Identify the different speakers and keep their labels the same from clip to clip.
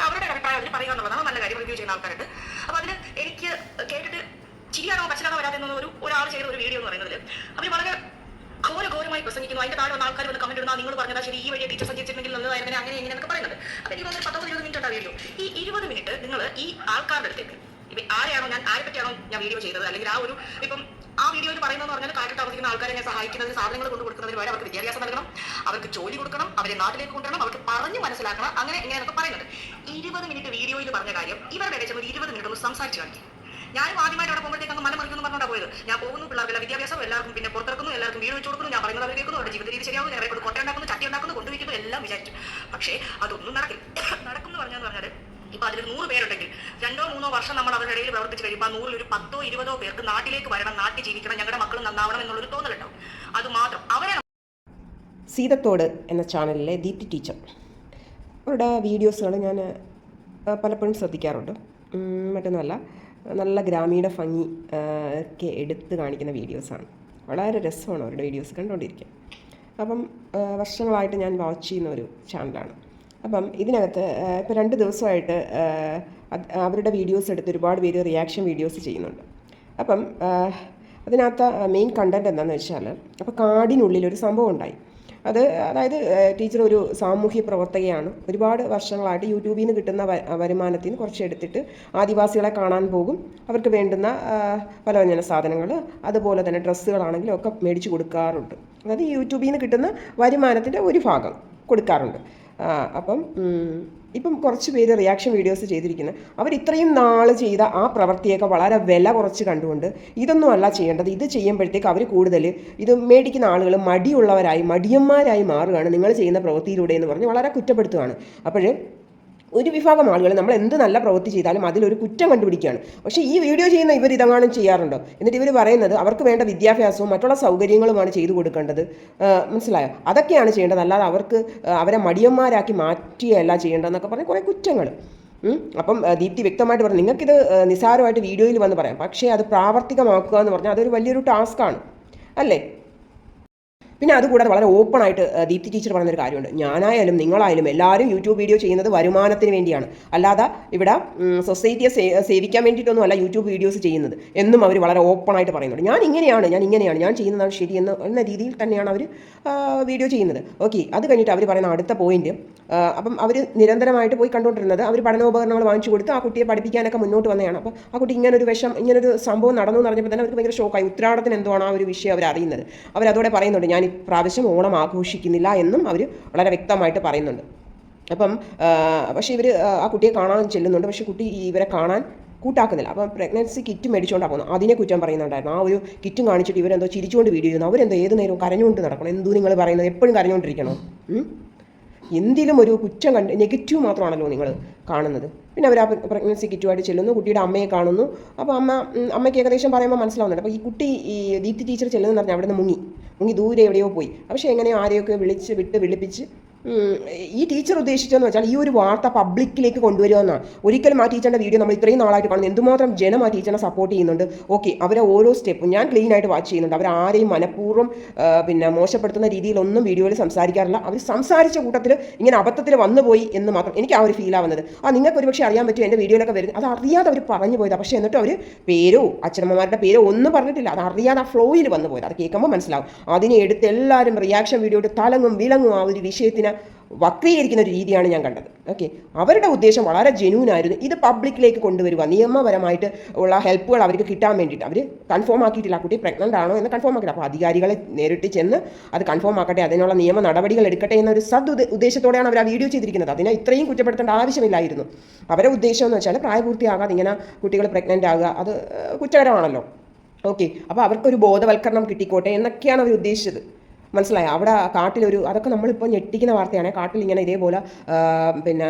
Speaker 1: അവരുടെ അഭിപ്രായം അതിന് പറയുക എന്നുള്ളതാണ് നല്ല കാര്യം. റിവ്യൂ ചെയ്യുന്ന ആൾക്കാരുണ്ട്. അപ്പോൾ അതിന് എനിക്ക് കേട്ടിട്ട് ചിരിയാണോ കച്ചിലാണോ വരാതെന്ന ഒരാൾ ചെയ്ത ഒരു വീഡിയോ എന്ന് പറയുന്നതിൽ അവർ വളരെ ഘോരമായി പ്രസംഗിക്കുന്നു. അതിന്റെ താഴെ വന്ന ആൾക്കാർ വന്ന് കമന്റ് ഇടുന്ന നിങ്ങൾ പറഞ്ഞതാ ശരി, ഈ വഴി ടീച്ചർ സഞ്ചരിച്ചിട്ടുണ്ടെങ്കിൽ നല്ലതായിരുന്നു, അങ്ങനെ ഇങ്ങനെയൊക്കെ പറയുന്നത്. അപ്പോൾ എനിക്ക് തോന്നുന്നു 19-20 മിനിറ്റ് ഉണ്ടാ വീഡിയോ. ഈ 20 മിനിറ്റ് നിങ്ങൾ ഈ ആൾക്കാരുടെ അടുത്തേക്ക് ഇപ്പം ആരെപ്പറ്റിയാണോ ഞാൻ വീഡിയോ ചെയ്തത്, അല്ലെങ്കിൽ ഇപ്പം ആ വീഡിയോയിൽ പറയുന്നതെന്ന് പറഞ്ഞാൽ കാട്ടിൽ താമസിക്കുന്ന ആൾക്കാരെ സഹായിക്കുന്നതിന് സാധനങ്ങൾ കൊണ്ട് കൊടുക്കുന്നതിന് വരെ അവർക്ക് വിദ്യാഭ്യാസം നൽകണം, അവർക്ക് ജോലി കൊടുക്കണം, അവരെ നാട്ടിലേക്ക് കൊണ്ടുവരണം, അവർക്ക് പറഞ്ഞ് മനസ്സിലാക്കണം, അങ്ങനെ ഇങ്ങനെയൊക്കെ പറയുന്നുണ്ട്. 20 മിനിറ്റ് വീഡിയോയിൽ പറഞ്ഞ കാര്യം ഇവരുടെ ഇടയിൽ ഒരു 20 മിനിറ്റ് ഒന്ന് സംസാരിച്ച് കാണിക്കും. ഞാനും ആദ്യമായിട്ട് അവിടെ പോകുമ്പോഴത്തേക്ക് അങ്ങ് മലമറിക്കുന്നു പറഞ്ഞാൽ പോയത്. ഞാൻ പോകുന്നു, പിള്ളേർക്കെല്ലാം വിദ്യാഭ്യാസം, എല്ലാവർക്കും പിന്നെ പുറത്തിറക്കുന്നു, എല്ലാവർക്കും വീട് വെച്ച് കൊടുക്കുന്നു, ഞാൻ പറയുന്നത് അവർ കേൾക്കുന്നു, അവരുടെ ജീവിത രീതി ശരിയാവും, ഞാൻ കൊണ്ട് കൊട്ട ഉണ്ടാക്കുന്നു, ചട്ടി ഉണ്ടാക്കുന്നു, കൊണ്ടുവയ്ക്കുന്നു, എല്ലാം വിചാരിച്ചു. പക്ഷേ അതൊന്നും നടക്കുന്നു പറഞ്ഞാൽ ഇപ്പൊ അതിൽ 100 പേരുണ്ടെങ്കിൽ 2-3 വർഷം നമ്മൾ അവരുടെ ഇടയിൽ പ്രവർത്തിച്ച് കഴിയുമ്പോൾ 100-ൽ ഒരു 10-20 പേർക്ക് നാട്ടിലേക്ക് വരണം, നാട്ടിൽ ജീവിക്കണം, ഞങ്ങളുടെ മക്കൾ നന്നാവണം എന്നുള്ളൊരു തോന്നലുണ്ടാവും. അത് മാത്രം അവരെ.
Speaker 2: സീതത്തോട് എന്ന ചാനലിലെ ദീപ്തി ടീച്ചർ അവരുടെ വീഡിയോസുകൾ ഞാൻ പലപ്പോഴും ശ്രദ്ധിക്കാറുണ്ട്. മറ്റൊന്നുമല്ല, നല്ല ഗ്രാമീണ ഭംഗി ഒക്കെ എടുത്ത് കാണിക്കുന്ന വീഡിയോസാണ്. വളരെ രസമാണ് അവരുടെ വീഡിയോസ് കണ്ടുകൊണ്ടിരിക്കുക. അപ്പം വർഷങ്ങളായിട്ട് ഞാൻ വാച്ച് ചെയ്യുന്ന ഒരു ചാനലാണ്. അപ്പം ഇതിനകത്ത് ഇപ്പോൾ 2 ദിവസമായിട്ട് അവരുടെ വീഡിയോസ് എടുത്ത് ഒരുപാട് പേര് റിയാക്ഷൻ വീഡിയോസ് ചെയ്യുന്നുണ്ട്. അപ്പം അതിനകത്ത് മെയിൻ കണ്ടൻറ്റ് എന്താണെന്ന് വെച്ചാൽ, അപ്പോൾ കാടിനുള്ളിലൊരു സംഭവം ഉണ്ടായി. അതായത് ടീച്ചർ ഒരു സാമൂഹ്യ പ്രവർത്തകയാണ്. ഒരുപാട് വർഷങ്ങളായിട്ട് യൂട്യൂബിൽ നിന്ന് കിട്ടുന്ന വരുമാനത്തിൽ നിന്ന് കുറച്ച് എടുത്തിട്ട് ആദിവാസികളെ കാണാൻ പോകും. അവർക്ക് വേണ്ടുന്ന പലവ്യഞ്ജന സാധനങ്ങൾ, അതുപോലെ തന്നെ ഡ്രസ്സുകളാണെങ്കിലും ഒക്കെ മേടിച്ച് കൊടുക്കാറുണ്ട്. അതായത് യൂട്യൂബിൽ നിന്ന് കിട്ടുന്ന വരുമാനത്തിൻ്റെ ഒരു ഭാഗം കൊടുക്കാറുണ്ട്. ഇപ്പം കുറച്ച് പേര് റിയാക്ഷൻ വീഡിയോസ് ചെയ്തിരിക്കുന്നത് അവർ ഇത്രയും നാൾ ചെയ്ത ആ പ്രവൃത്തിയൊക്കെ വളരെ വില കുറച്ച് കണ്ടുകൊണ്ട് ഇതൊന്നുമല്ല ചെയ്യേണ്ടത്, ഇത് ചെയ്യുമ്പോഴത്തേക്ക് അവർ കൂടുതൽ ഇത് മേടിക്കുന്ന ആളുകൾ മടിയന്മാരായി മാറുകയാണ് നിങ്ങൾ ചെയ്യുന്ന പ്രവൃത്തിയിലൂടെ എന്ന് പറഞ്ഞ് വളരെ കുറ്റപ്പെടുത്തുകയാണ്. അപ്പോൾ ഒരു വിഭാഗം ആളുകൾ നമ്മൾ എന്ത് നല്ല പ്രവൃത്തി ചെയ്താലും അതിലൊരു കുറ്റം കണ്ടുപിടിക്കുകയാണ്. പക്ഷേ ഈ വീഡിയോ ചെയ്യുന്ന ഇവർ ഇതെങ്ങാനും ചെയ്യാറുണ്ടോ? എന്നിട്ട് ഇവർ പറയുന്നത് അവർക്ക് വേണ്ട വിദ്യാഭ്യാസവും മറ്റുള്ള സൗകര്യങ്ങളുമാണ് ചെയ്തു കൊടുക്കേണ്ടത്. മനസ്സിലായോ? അതൊക്കെയാണ് ചെയ്യേണ്ടത്, അല്ലാതെ അവരെ മടിയന്മാരാക്കി മാറ്റുകയല്ല ചെയ്യേണ്ടതെന്നൊക്കെ പറഞ്ഞ് കുറേ കുറ്റങ്ങൾ. അപ്പം ദീപ്തി വ്യക്തമായിട്ട് പറഞ്ഞു, നിങ്ങൾക്കിത് നിസ്സാരമായിട്ട് വീഡിയോയിൽ വന്ന് പറയാം, പക്ഷേ അത് പ്രാവർത്തികമാക്കുക എന്ന് പറഞ്ഞാൽ അതൊരു വലിയൊരു ടാസ്ക്കാണ് അല്ലേ? പിന്നെ അതുകൂടാതെ വളരെ ഓപ്പണായിട്ട് ദീപ്തി ടീച്ചർ പറഞ്ഞൊരു കാര്യമുണ്ട്, ഞാനായാലും നിങ്ങളായാലും എല്ലാവരും യൂട്യൂബ് വീഡിയോ ചെയ്യുന്നത് വരുമാനത്തിന് വേണ്ടിയാണ്, അല്ലാതെ ഇവിടെ സൊസൈറ്റിയെ സേവിക്കാൻ വേണ്ടിയിട്ടൊന്നും അല്ല യൂട്യൂബ് വീഡിയോസ് ചെയ്യുന്നത് എന്നും അവർ വളരെ ഓപ്പണായിട്ട് പറയുന്നുണ്ട്. ഞാൻ ഇങ്ങനെയാണ് ഞാൻ ചെയ്യുന്നതാണ് ശരിയെന്ന് എന്ന രീതിയിൽ തന്നെയാണ് അവർ വീഡിയോ ചെയ്യുന്നത്. ഓക്കെ, അത് കഴിഞ്ഞിട്ട് അവർ പറയുന്ന അടുത്ത പോയിന്റ്, അപ്പം അവർ നിരന്തരമായിട്ട് പോയി കണ്ടുകൊണ്ടിരുന്നത് അവർ പഠനോപകരണങ്ങൾ വാങ്ങിച്ചു കൊടുത്ത് ആ കുട്ടിയെ പഠിപ്പിക്കാനൊക്കെ മുന്നോട്ട് വന്നതാണ്. അപ്പോൾ ആ കുട്ടി ഇങ്ങനൊരു സംഭവം നടന്നു എന്ന് പറഞ്ഞപ്പോൾ തന്നെ അവർക്ക് ഭയങ്കര ഷോക്കായി. ഉത്രാടത്തിന് എന്തുവാണ് ആ ഒരു വിഷയം അവർ അറിയുന്നത്. അവരതോടെ പറയുന്നുണ്ട്, ഞാൻ പ്രാവശ്യം ഓണം ആഘോഷിക്കുന്നില്ല എന്നും അവർ വളരെ വ്യക്തമായിട്ട് പറയുന്നുണ്ട്. അപ്പം പക്ഷേ ഇവർ ആ കുട്ടിയെ കാണാൻ ചെല്ലുന്നുണ്ട്, പക്ഷേ കുട്ടി ഇവരെ കാണാൻ കൂട്ടാക്കുന്നില്ല. അപ്പം പ്രഗ്നൻസി കിറ്റ് മേടിച്ചുകൊണ്ടാണ് പോകുന്നത്. അതിനെ കുറ്റം പറയുന്നുണ്ടായിരുന്നു. ആ ഒരു കിറ്റും കാണിച്ചിട്ട് ഇവരെന്തോ ചിരിച്ചുകൊണ്ട് വീഡിയോ ചെയ്യുന്നു. അവരെന്തോ ഏത് നേരവും കരഞ്ഞുകൊണ്ട് നടക്കണം. എന്തോ നിങ്ങൾ പറയുന്നത്, എപ്പോഴും കരഞ്ഞുകൊണ്ടിരിക്കണോ? എന്തിലും ഒരു കുറ്റം നെഗറ്റീവ് മാത്രമാണല്ലോ നിങ്ങൾ കാണുന്നത്. പിന്നെ അവർ ആ പ്രഗ്നൻസി കിറ്റുമായിട്ട് ചെല്ലുന്നു, കുട്ടിയുടെ അമ്മയെ കാണുന്നു. അപ്പോൾ അമ്മയ്ക്ക് ഏകദേശം പറയുമ്പോൾ മനസ്സിലാവുന്നുണ്ട്. അപ്പോൾ ഈ കുട്ടി ദീപ്തി ടീച്ചർ ചെല്ലുന്നതെന്ന് പറഞ്ഞാൽ അവിടെ നിന്ന് മുങ്ങി ദൂരെ എവിടെയോ പോയി. പക്ഷേ എങ്ങനെയോ ആരെയൊക്കെ വിളിപ്പിച്ച് ഈ ടീച്ചർ ഉദ്ദേശിച്ചതെന്ന് വെച്ചാൽ ഈ ഒരു വാർത്ത പബ്ലിക്കിലേക്ക് കൊണ്ടുവരുമെന്നാണ്. ഒരിക്കലും ആ ടീച്ചറിൻ്റെ വീഡിയോ നമ്മൾ ഇത്രയും നാളായിട്ട് കാണുന്നത്, എന്തുമാത്രം ജനം ആ ടീച്ചറിനെ സപ്പോർട്ട് ചെയ്യുന്നുണ്ട്. ഓക്കെ, അവരെ ഓരോ സ്റ്റെപ്പും ഞാൻ ക്ലീനായിട്ട് വാച്ച് ചെയ്യുന്നുണ്ട്. അവർ ആരെയും മനഃപൂർവ്വം മോശപ്പെടുത്തുന്ന രീതിയിലൊന്നും വീഡിയോയിൽ സംസാരിക്കാറില്ല. അവർ സംസാരിച്ച കൂട്ടത്തിൽ ഇങ്ങനെ അബദ്ധത്തിൽ വന്നുപോയി എന്ന് മാത്രം എനിക്ക് ആ ഒരു ഫീൽ ആവുന്നത്. നിങ്ങൾക്ക് ഒരുപക്ഷെ അറിയാൻ പറ്റും എൻ്റെ വീഡിയോയിലൊക്കെ വരുന്നത്, അത് അറിയാതെ അവർ പറഞ്ഞു പോയതാണ്. പക്ഷേ എന്നിട്ട് അവർ പേരോ അച്ഛനമ്മമാരുടെ പേരോ ഒന്നും പറഞ്ഞിട്ടില്ല, അത് അറിയാതെ ആ ഫ്ലോയിൽ വന്നു പോയത്. അത് കേൾക്കുമ്പോൾ മനസ്സിലാവും. അതിനെ എടുത്ത് എല്ലാവരും റിയാക്ഷൻ വീഡിയോയിട്ട് തലങ്ങും വിലങ്ങും ആ ഒരു വിഷയത്തിന് വക്രീകരിക്കുന്ന ഒരു രീതിയാണ് ഞാൻ കണ്ടത്. ഓക്കെ, അവരുടെ ഉദ്ദേശം വളരെ ജെന്യൂനായിരുന്നു. ഇത് പബ്ലിക്കിലേക്ക് കൊണ്ടുവരിക, നിയമപരമായിട്ട് ഉള്ള ഹെൽപ്പുകൾ അവർക്ക് കിട്ടാൻ വേണ്ടിയിട്ട്. അവർ കൺഫേം ആക്കിയിട്ടില്ല കുട്ടി പ്രഗ്നൻ്റ് ആണോ എന്ന് കൺഫേം ആക്കിയില്ല. അപ്പോൾ അധികാരികളെ നേരിട്ട് ചെന്ന് അത് കൺഫേം ആക്കട്ടെ, അതിനുള്ള നിയമ നടപടികൾ എടുക്കട്ടെ എന്നൊരു ഉദ്ദേശത്തോടെയാണ് അവർ ആ വീഡിയോ ചെയ്തിരിക്കുന്നത്. അതിനെ ഇത്രയും കുറ്റപ്പെടുത്തേണ്ട ആവശ്യമില്ലായിരുന്നു. അവരുടെ ഉദ്ദേശം എന്ന് വെച്ചാൽ പ്രായപൂർത്തിയാകാതെ ഇങ്ങനെ കുട്ടികൾ പ്രഗ്നൻ്റ് ആകുക, അത് കുറ്റകരമാണല്ലോ. ഓക്കെ, അപ്പോൾ അവർക്കൊരു ബോധവൽക്കരണം കിട്ടിക്കോട്ടെ എന്നൊക്കെയാണ് അവർ ഉദ്ദേശിച്ചത്. മനസ്സിലായോ? അവിടെ കാട്ടിലൊരു, അതൊക്കെ നമ്മളിപ്പോൾ ഞെട്ടിക്കുന്ന വാർത്തയാണ്. കാട്ടിൽ ഇങ്ങനെ ഇതേപോലെ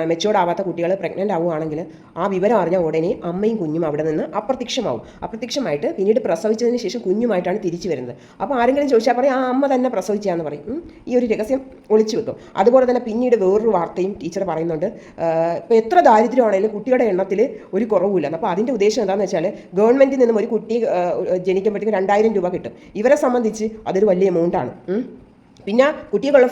Speaker 2: മെച്ചോർഡ് ആവാത്ത കുട്ടികൾ പ്രഗ്നൻ്റ് ആവുകയാണെങ്കിൽ ആ വിവരം അറിഞ്ഞ ഉടനെ അമ്മയും കുഞ്ഞും അവിടെ നിന്ന് അപ്രത്യക്ഷമായിട്ട് പിന്നീട് പ്രസവിച്ചതിന് ശേഷം കുഞ്ഞുമായിട്ടാണ് തിരിച്ചു വരുന്നത്. അപ്പോൾ ആരെങ്കിലും ചോദിച്ചാൽ പറയും ആ അമ്മ തന്നെ പ്രസവിച്ചാന്ന് പറയും. ഈ ഒരു രഹസ്യം ഒളിച്ചു വെക്കും. അതുപോലെ തന്നെ പിന്നീട് വേറൊരു വാർത്തയും ടീച്ചർ പറയുന്നുണ്ട്, ഇപ്പോൾ എത്ര ദാരിദ്ര്യമാണെങ്കിലും കുട്ടിയുടെ എണ്ണത്തിൽ ഒരു കുറവുമില്ല. അപ്പോൾ അതിൻ്റെ ഉദ്ദേശം എന്താണെന്ന് വെച്ചാൽ ഗവൺമെൻറ്റിൽ നിന്നും ഒരു കുട്ടി ജനിക്കുമ്പോഴത്തേക്കും 2000 രൂപ കിട്ടും. ഇവരെ സംബന്ധിച്ച് അതൊരു വലിയ എമൗണ്ടാണ്. പിന്നെ കുട്ടികളുള്ള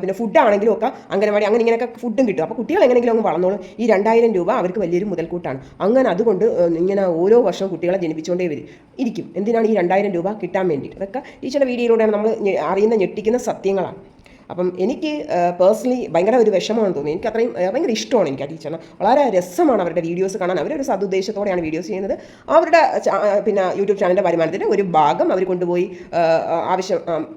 Speaker 2: പിന്നെ ഫുഡാണെങ്കിലും ഒക്കെ അംഗനവാടി അങ്ങനെ ഇങ്ങനെയൊക്കെ ഫുഡും കിട്ടും. അപ്പോൾ കുട്ടികൾ എങ്ങനെയെങ്കിലും അങ്ങ് വളർന്നോളും. ഈ 2000 രൂപ അവർക്ക് വലിയൊരു മുതൽക്കൂട്ടാണ്. അങ്ങനെ അതുകൊണ്ട് ഇങ്ങനെ ഓരോ വർഷവും കുട്ടികളെ ജനിപ്പിച്ചുകൊണ്ടേ ഇരിക്കും. എന്തിനാണ് ഈ 2000 രൂപ കിട്ടാൻ വേണ്ടിയിട്ട്? അതൊക്കെ ടീച്ചറുടെ വീഡിയോയിലൂടെയാണ് നമ്മൾ അറിയുന്ന ഞെട്ടിക്കുന്ന സത്യങ്ങളാണ്. അപ്പം എനിക്ക് പേഴ്സണലി ഭയങ്കര ഒരു വിഷമമാണെന്ന് തോന്നി. എനിക്ക് അത്രയും ഭയങ്കര ഇഷ്ടമാണ് എനിക്ക് ആ ടീച്ചറിന്. വളരെ രസമാണ് അവരുടെ വീഡിയോസ് കാണാൻ. അവരൊരു സതുദ്ദേശത്തോടെയാണ് വീഡിയോസ് ചെയ്യുന്നത്. അവരുടെ പിന്നെ യൂട്യൂബ് ചാനലിൻ്റെ വരുമാനത്തിൻ്റെ ഒരു ഭാഗം അവർ കൊണ്ടുപോയി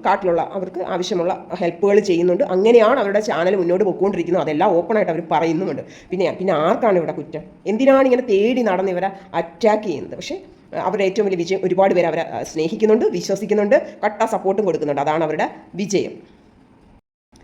Speaker 2: കാട്ടിലുള്ള അവർക്ക് ആവശ്യമുള്ള ഹെൽപ്പുകൾ ചെയ്യുന്നുണ്ട്. അങ്ങനെയാണ് അവരുടെ ചാനൽ മുന്നോട്ട് പോയിക്കൊണ്ടിരിക്കുന്നത്. അതെല്ലാം ഓപ്പണായിട്ട് അവർ പറയുന്നുമുണ്ട്. പിന്നെ ആർക്കാണ് ഇവിടെ കുറ്റം? എന്തിനാണ് ഇങ്ങനെ തേടി നടന്ന് ഇവരെ അറ്റാക്ക് ചെയ്യുന്നത്? പക്ഷേ അവരുടെ ഏറ്റവും വലിയ വിജയം, ഒരുപാട് പേര് അവരെ സ്നേഹിക്കുന്നുണ്ട്, വിശ്വസിക്കുന്നുണ്ട്, കട്ട സപ്പോർട്ടും കൊടുക്കുന്നുണ്ട്. അതാണ് അവരുടെ വിജയം.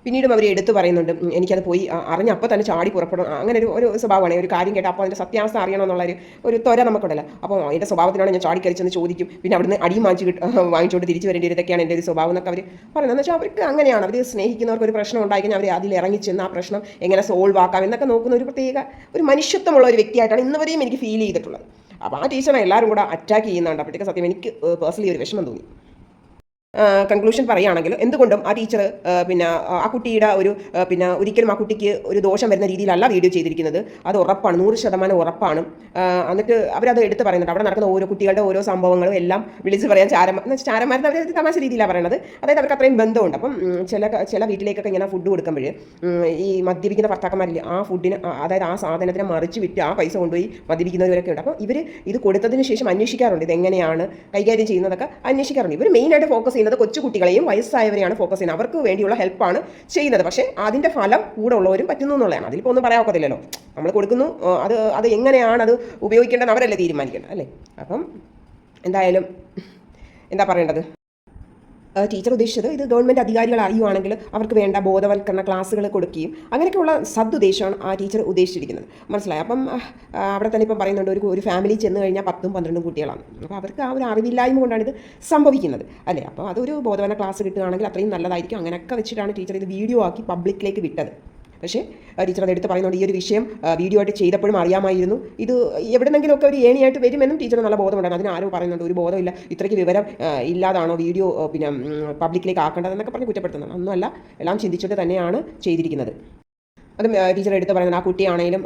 Speaker 2: പിന്നീടും അവർ എടുത്തു പറയുന്നുണ്ട്, എനിക്കത് പോയി അറിഞ്ഞ അപ്പോൾ തന്നെ ചാടി പുറപ്പെടും. അങ്ങനെ ഒരു സ്വഭാവമാണ്. ഒരു കാര്യം കേട്ടാൽ അപ്പോൾ അതിൻ്റെ സത്യാവസ്ഥ അറിയണമെന്നുള്ളൊരു ഒരു ത്വര നമുക്കുണ്ടല്ലോ. അപ്പോൾ അതിൻ്റെ സ്വഭാവത്തിനാണ് ഞാൻ ചാടിക്കരിച്ചെന്ന് ചോദിക്കും. പിന്നെ അവിടുന്ന് അടിയും വാങ്ങിച്ചുകൊണ്ട് തിരിച്ചു വരേണ്ടി ഇതൊക്കെയാണ് എൻ്റെ ഒരു സ്വഭാവം എന്നൊക്കെ അവർ പറയുന്നത്. എന്ന് വെച്ചാൽ അവർക്ക് അങ്ങനെയാണ്. അവർ സ്നേഹിക്കുന്നവർക്ക് ഒരു പ്രശ്നം ഉണ്ടായിക്കഴിഞ്ഞാൽ അവർ അതിൽ ഇറങ്ങിച്ചെന്ന് ആ പ്രശ്നം എങ്ങനെ സോൾവ് ആക്കാം എന്നൊക്കെ നോക്കുന്ന ഒരു പ്രത്യേക ഒരു മനുഷ്യത്വമുള്ള ഒരു വ്യക്തിയായിട്ടാണ് ഇന്നുവരെയും എനിക്ക് ഫീൽ ചെയ്തിട്ടുള്ളത്. അപ്പോൾ ആ ടീച്ചറെ എല്ലാവരും കൂടെ അറ്റാക്ക് ചെയ്യുന്നുണ്ട്. അപ്പോഴത്തേക്ക് സത്യം എനിക്ക് പേഴ്സണലി ഒരു വിഷമം തോന്നി. കൺക്ലൂഷൻ പറയുകയാണെങ്കിൽ എന്തുകൊണ്ടും ആ ടീച്ചർ പിന്നെ ആ കുട്ടിയുടെ പിന്നെ ഒരിക്കലും ആ കുട്ടിക്ക് ഒരു ദോഷം വരുന്ന രീതിയിലല്ല വീഡിയോ ചെയ്തിരിക്കുന്നത്. അത് ഉറപ്പാണ്, 100% ഉറപ്പാണ്. എന്നിട്ട് അവരത് എടുത്ത് പറയുന്നുണ്ട്. അവിടെ നടക്കുന്ന ഓരോ കുട്ടികളുടെ ഓരോ സംഭവങ്ങളും എല്ലാം വിളിച്ച് പറയാൻ ചാരന്മാരെന്ന് അവർ തമാശ രീതിയിലാണ് പറയുന്നത്. അതായത് അവർക്ക് അത്രയും ബന്ധമുണ്ട്. അപ്പം ചില വീട്ടിലേക്കൊക്കെ ഇങ്ങനെ ഫുഡ് കൊടുക്കുമ്പോൾ ഈ മദ്യപിക്കുന്ന ഭർത്താക്കന്മാരില്ല, ആ ഫുഡിന് അതായത് ആ സാധനത്തിനെ മറിച്ച് വിറ്റ് ആ പൈസ കൊണ്ടുപോയി മദ്യപിക്കുന്നവരൊക്കെ ഉണ്ട്. അപ്പോൾ ഇവർ ഇത് കൊടുത്തതിന് ശേഷം അന്വേഷിക്കാറുണ്ട്, ഇതെങ്ങനെയാണ് കൈകാര്യം ചെയ്യുന്നതൊക്കെ അന്വേഷിക്കാറുണ്ട്. ഇവർ മെയിനായിട്ട് ഫോക്കസ് ചെയ്യുന്നത് കൊച്ചുകുട്ടികളെയും വയസ്സായവരെയാണ് ഫോക്കസ് ചെയ്യുന്നത്. അവർക്ക് വേണ്ടിയുള്ള ഹെൽപ്പാണ് ചെയ്യുന്നത്. പക്ഷേ അതിൻ്റെ ഫലം കൂടെ ഉള്ളവരും പറ്റുന്നു എന്നുള്ളതാണ്. അതിലിപ്പോൾ ഒന്നും പറയാൻ ഒക്കത്തില്ലല്ലോ. നമ്മൾ കൊടുക്കുന്നു, അത് എങ്ങനെയാണ് അത് ഉപയോഗിക്കേണ്ടത് അവരല്ലേ തീരുമാനിക്കേണ്ടത് അല്ലേ? അപ്പം എന്തായാലും എന്താ പറയേണ്ടത്? ടീച്ചർ ഉദ്ദേശിച്ചത് ഇത് ഗവൺമെൻറ് അധികാരികൾ അറിയുവാണെങ്കിൽ അവർക്ക് വേണ്ട ബോധവൽക്കരണ ക്ലാസ്സുകൾ കൊടുക്കുകയും അങ്ങനെയൊക്കെയുള്ള സദുദ്ദേശമാണ് ആ ടീച്ചർ ഉദ്ദേശിച്ചിരിക്കുന്നത്. മനസ്സിലായി? അപ്പം അവിടെ തന്നെ ഇപ്പം പറയുന്നുണ്ട് ഒരു ഫാമിലി ചെന്ന് കഴിഞ്ഞാൽ 10-12 കുട്ടികളാണ്. അപ്പോൾ അവർക്ക് ആ ഒരു അറിവില്ലായ്മ കൊണ്ടാണ് ഇത് സംഭവിക്കുന്നത് അല്ലേ? അപ്പോൾ അതൊരു ബോധവൽക്കരണ ക്ലാസ് കിട്ടുകയാണെങ്കിൽ അത്രയും നല്ലതായിരിക്കും. അങ്ങനെയൊക്കെ വെച്ചിട്ടാണ് ടീച്ചർ ഇത് വീഡിയോ ആക്കി പബ്ലിക്കിലേക്ക് വിട്ടത്. പക്ഷേ ടീച്ചർ അത് എടുത്ത് പറയുന്നുണ്ട്, ഈ ഒരു വിഷയം വീഡിയോ ആയിട്ട് ചെയ്തപ്പോഴും അറിയാമായിരുന്നു, ഇത് എവിടെന്നെങ്കിലുമൊക്കെ ഒരു ഏണിയായിട്ട് വരുമെന്നും ടീച്ചർ നല്ല ബോധമുണ്ടായിരുന്നു. അതിന് ആരോ പറയുന്നുണ്ട് ഒരു ബോധമില്ല, ഇത്രയ്ക്ക് വിവരം ഇല്ലാതാണോ വീഡിയോ പിന്നെ പബ്ലിക്കിലേക്ക് ആക്കേണ്ടതെന്നൊക്കെ പറഞ്ഞ് കുറ്റപ്പെടുത്തുന്നത്. ഒന്നുമല്ല, എല്ലാം ചിന്തിച്ചിട്ട് തന്നെയാണ് ചെയ്തിരിക്കുന്നത്. അതും ടീച്ചർ എടുത്ത് പറയുന്നത് ആ കുട്ടിയാണെങ്കിലും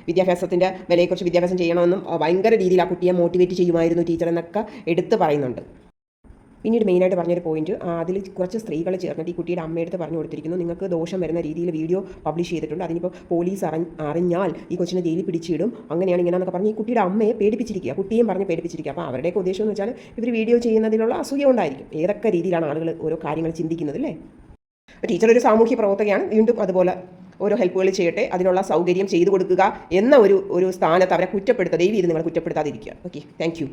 Speaker 2: വിദ്യാഭ്യാസത്തിൻ്റെ വിലയെക്കുറിച്ച് വിദ്യാഭ്യാസം ചെയ്യണമെന്നും ഭയങ്കര രീതിയിൽ ആ കുട്ടിയെ മോട്ടിവേറ്റ് ചെയ്യുമായിരുന്നു ടീച്ചർ എന്നൊക്കെ എടുത്ത് പറയുന്നുണ്ട്. പിന്നീട് മെയിനായിട്ട് പറഞ്ഞൊരു പോയിന്റ്, അതിൽ കുറച്ച് സ്ത്രീകൾ ചേർന്നിട്ട് ഈ കുട്ടിയുടെ അമ്മയെടുത്ത് പറഞ്ഞു കൊടുത്തിരിക്കുന്നു, നിങ്ങൾക്ക് ദോഷം വരുന്ന രീതിയിൽ വീഡിയോ പബ്ലിഷ് ചെയ്തിട്ടുണ്ട്, അതിനിപ്പോൾ പോലീസ് അറിഞ്ഞാൽ ഈ കൊച്ചിനെ ജയിലിൽ പിടിച്ചിടും, അങ്ങനെയാണ് ഇങ്ങനെയെന്നൊക്കെ പറഞ്ഞ് ഈ കുട്ടിയുടെ അമ്മയെ പേടിപ്പിച്ചിരിക്കുക, കുട്ടിയും പറഞ്ഞ് പേടിപ്പിച്ചിരിക്കുക. അപ്പോൾ അവരുടെയൊക്കെ ഉദ്ദേശം എന്ന് വെച്ചാൽ ഇവർ വീഡിയോ ചെയ്യുന്നതിലുള്ള അസൂയ ഉണ്ടായിരിക്കും. ഏതൊക്കെ രീതിയിലാണ് ആളുകൾ ഓരോ കാര്യങ്ങൾ ചിന്തിക്കുന്നത് അല്ലേ? ടീച്ചർ ഒരു സാമൂഹ്യ പ്രവർത്തകയാണ്. വീണ്ടും അതുപോലെ ഓരോ ഹെൽപ്പുകൾ ചെയ്യട്ടെ, അതിനുള്ള സൗകര്യം ചെയ്തു കൊടുക്കുക എന്ന ഒരു സ്ഥാനത്ത് അവരെ കുറ്റപ്പെടുത്താതെ, ദയവ് ചെയ്ത് നിങ്ങൾ കുറ്റപ്പെടുത്താതിരിക്കുക. Okay, thank you.